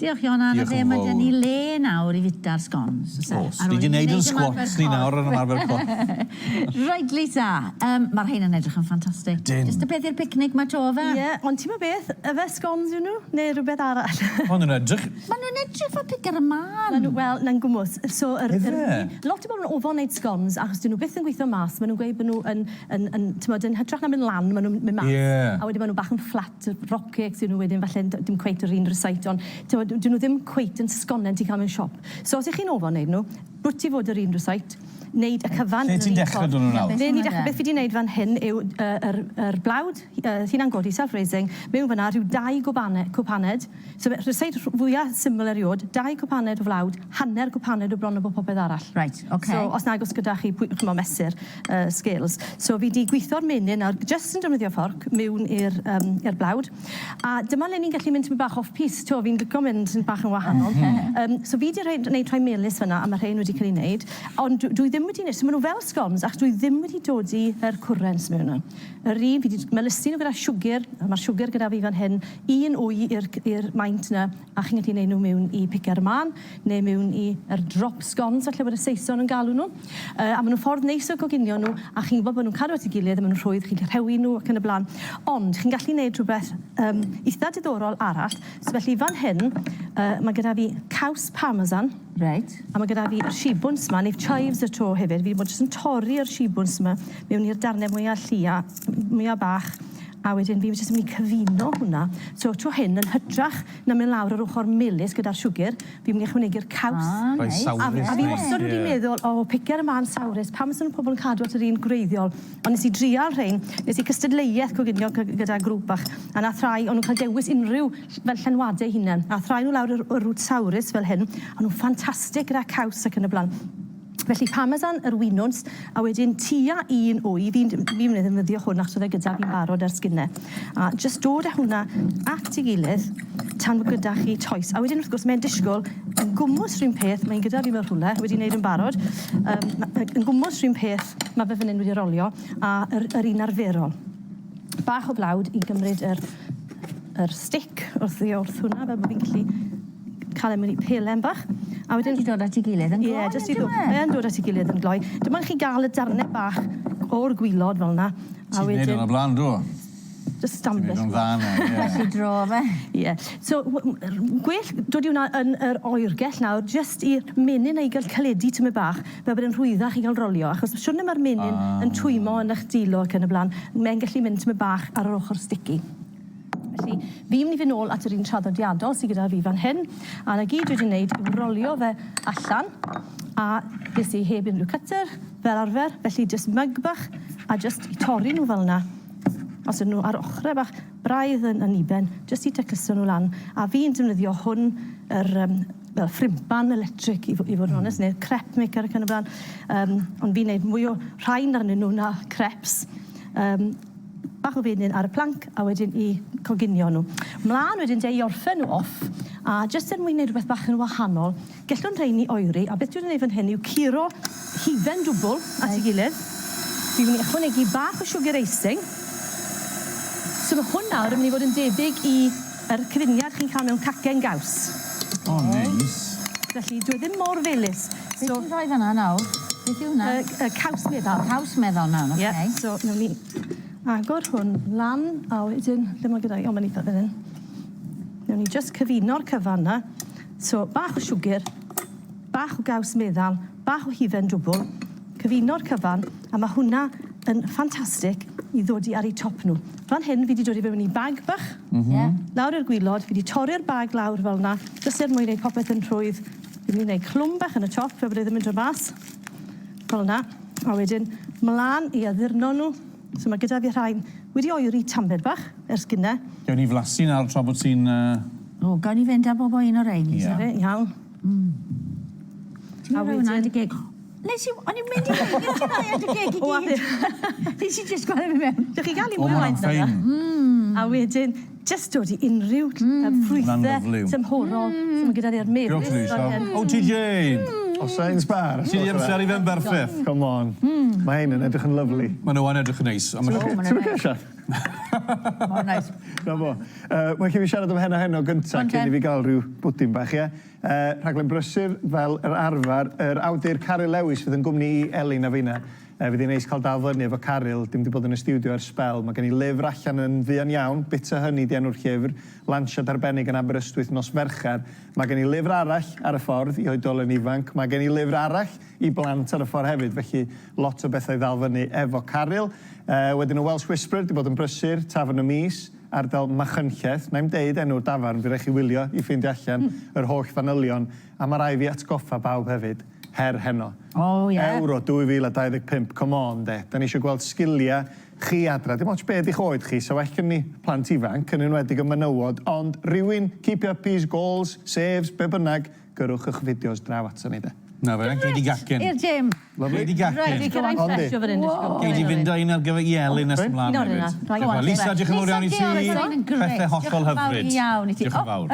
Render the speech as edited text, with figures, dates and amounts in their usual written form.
Diolch Iona, a fe mae dyn ni le nawr i fita'r sgons. Os, ni wedi gwneud yn squats ni nawr yn ymarfer corff. Right, Lisa, mae'r hein yn edrych yn ffantastig. Just y peth i'r picnic mae to fe. Ie, ond ti'n ma beth, y fe sgons yw nhw, neu rhywbeth arall? Mae nhw'n edrych. Mae nhw'n edrych fel pigar y man. Wel, na'n gwmws. So, lot o bobl yn ofon wneud sgons, achos dyn nhw byth yn gweithio mas. Maen nhw'n gweud bod nhw yn hytrach na mynd lan, maen nhw'n mynd mas. A wedyn maen nhw bach yn flat, rock cakes dyn nhw wedyn, falle dim cweit yr un recite, ond dyn nhw ddim cweit yn sgonen ti cael mewn siop. So os ych chi'n ofon wneud nhw, rwt i fod yr un recite, wneud y cyfan... Lle ti'n dechrau dyn nhw nawr? Beth fi wedi wneud fan hyn yw yr blawd, hunan godi, self-raising, mewn fyna rhyw 2 cwpaned. So recite fwyaf syml eriod, 2 cwpaned o flawd, hanner cwpaned o bron o popeth arall. Right, OK. So os nag os gyda chi mesur scales. So fi wedi gweithio'r menyn nawr, just yn defnyddio fforc, mewn i'r blawd. A dyma le ni'n gallu mynd bach off piste, fi'n licio mynd yn bach yn wahanol. So fi wedi gwneud rhoi melys fyna, a mae'r rhain wedi cael ei wneud. Ond dwi ddim wedi wneud, so maen nhw fel sgons, ac dwi ddim wedi dod i'r cwrens mewn nhw. Yr un, fi wedi melysu nhw gyda siwgr, a mae'r siwgr gyda fi fan hyn, 1 wy i'r maint yna, a chi'n gallu gwneud nhw mewn i picar man, neu mewn i'r drop sgons, falle bod y Saeson yn galw nhw. A maen nhw'n ffordd neis o goginio nhw, a chi'n gwybod bod nhw'n cadw at ei gilydd, a maen nhw'n rhwydd, chi'n rhewi nhw ac yn y blaen. Ond chi'n gallu gwneud rhywbeth eitha diddorol arall. So felly fan hyn, mae gyda fi caws parmesan, a mae gyda fi yr shibwns yma, neu chives y to hefyd. Fi wedi bod jyst yn torri'r shibwns yma mewn i'r darnau mwyaf llia, mwyaf bach, a wedyn fi wedi jyst yn mynd i cyfuno hwnna. So to hyn yn hytrach na mynd lawr ar ochr melys gyda'r siwgr, fi'n mynd i ychwanegu'r caws. A fi wastad wedi meddwl, picar y man sawrus, pam sy'n pobl yn cadw at yr un gwreiddiol. Ond nes i drial rhain, nes i cystadleuaeth coginio gyda grŵp bach. A nath rai, ond nhw'n cael dewis unrhyw fel llenwadau hunain. A rai nhw lawr yr rwt sawrus fel hyn, a nhw'n ffantastig gyda caws ac yn y blaen. Felly parmesan yr winwns, a wedyn tua 1 wy, fi'n mynd i ddefnyddio hwn achos oedd e gyda fi'n barod ar sginnau. A jyst dod â hwnna at ei gilydd tan bod gyda chi toes. A wedyn wrth gwrs mae'n disgwyl yn gwmws rhywun peth, mae'n gyda fi mewn rhywle, wedi wneud yn barod. Yn gwmws rhywun peth, mae fe fan hyn wedi rolio, a yr un arferol. Bach o blawd i gymryd yr stick wrth hwnna, fel bod fi'n gallu cael e mewn i pelen bach. A wedyn... Wedi dod at ei gilydd yn gloi, ydy e? Mae'n dod at ei gilydd yn gloi. Dyma chi gael y darnau bach o'r gwylod fel yna. Ti'n gwneud o'n y blaen, dwi? Just stambles. Ti'n gwneud o'n dda yna, ie. Felly dro fe. Ie. So, gwell dod i hwnna yn yr oergell nawr, just i'r menyn ei gael caledu tyma bach, fel bod yn rhwyddach i gael rolio. Achos siwrna mae'r menyn yn twymo yn eich dilo ac yn y blaen, mae'n gallu mynd tyma bach ar yr ochr sticky. Felly, fi'n mynd i fynd nôl at yr un traddodiadol sydd gyda fi fan hyn, a na gyd wedi wneud yw rolio fe allan, a ges i heb unrhyw cutter fel arfer, felly just mug bach, a just i torri nhw fel yna. Os ydyn nhw ar ochrau bach braidd yn iben, just i tacluso nhw lan. A fi'n defnyddio hwn, fel ffrimpan electric i fod yn honest, neu crep maker ac yn y blaen. Ond fi'n gwneud mwy o rhain arnyn nhw na creps. Bach o fenyn ar y planc, a wedyn i coginio nhw. Mlaen wedyn i orffen nhw off, a jyst er mwyn wneud rhywbeth bach yn wahanol, gellwn rhain i oeri, a beth dwi'n gwneud fan hyn yw curo hufen dwbl at ei gilydd. Fi'n mynd i ychwanegu bach o sugar icing. So mae hwn nawr yn mynd i fod yn debyg i'r cyfuniad chi'n cael mewn cacen gaws. Neis. Felly, dwi ddim mor felys. Beth ti'n rhoi fanna nawr? Beth yw hwnna? Caws meddal. Caws meddal nawr, oce. Ie, so nawn ni agor hwn lan, a wedyn, lle mae gyda i, mae'n eitha fan hyn. Nawn ni just cyfuno'r cyfan na. So, bach o siwgr, bach o gaws meddal, bach o hufen dwbl, cyfuno'r cyfan, a mae hwnna yn ffantastig i ddod i ar ei top nhw. Fan hyn, fi wedi dod i fewn i bag bach. Lawr i'r gwylod, fi wedi torri'r bag lawr fel yna, jyst er mwyn wneud popeth yn rhwydd. Fi wedi gwneud clwm bach yn y top, fe bod e ddim yn dod mas. Fel yna. A wedyn, mlaen i addurno nhw. So mae gyda fi rhain wedi oeri tambed bach, ers gynnau. Gawn ni flasu nawr tra bod ti'n... gawn ni fynd am bobo un o'r ein, Lisa. Iawn. Ti'n rhoi hwnna yn dy geg? O'n i'n mynd i geg yn dy geg i gyd. Nes i jyst gweld fi mewn. Dych chi gael i mwywaith yna. A wedyn, jyst dod i unrhyw ffrwythau tymhorol. So mae gyda ni'r mefus. Diolch, Lisa. O, ti Jane! O, Sain's Bar. Ti di amser i fe'n berffeth. Come on. Mae hyn yn edrych yn lyflu. Mae nhw yn edrych yn neis. Ti'n mynd eisiau? Mor neis. Na fo. Mae'n chi fi siarad am heno gyntaf cyn I fi gael rhyw bwdyn bach, ie? Rhaglen brysur fel yr arfer, yr awdur Caryl Lewis fydd yn gwmni I Elin a finna. Fydd hi'n neis cael dal fyny efo Caryl, dim wedi bod yn y studio ar spel. Mae gen I lyfr allan yn fuan iawn, Bita Hynny di enw'r llyfr, lansiad arbennig yn Aberystwyth nos Fercher. Mae gen I lyfr arall ar y ffordd I oedolyn ifanc. Mae gen I lyfr arall I blant ar y ffordd hefyd, felly lot o bethau ddal fyny efo Caryl. Wedyn y Welsh Whisperer di bod yn brysur, Tafon y Mis, ardal Machynlleth. Na I'm deud enw'r dafarn, fi rai chi wylio I ffeindio allan yr holl fanylion. A mae rai fi atgoffa bawb hefyd. Her heno. O, ie. Euro 2025, come on, de. Da ni eisiau gweld sgiliau chi adra. Dim ond beth i'ch oed chi, so well gen ni plant ifanc yn enwedig y menywod, ond rhywun, keep your peace, goals, saves, be bynnag, gyrwch eich fideos draw ato ni, de. Na fe, geid I gacen. I'r gym. Geid I gacen. Gyda'n ffresio fan hyn. Geid I fynd ein ar gyfer I Elin nes ymlaen hefyd. Lisa, diolch yn fawr iawn I ti. Pethau hollol hyfryd. Diolch yn fawr.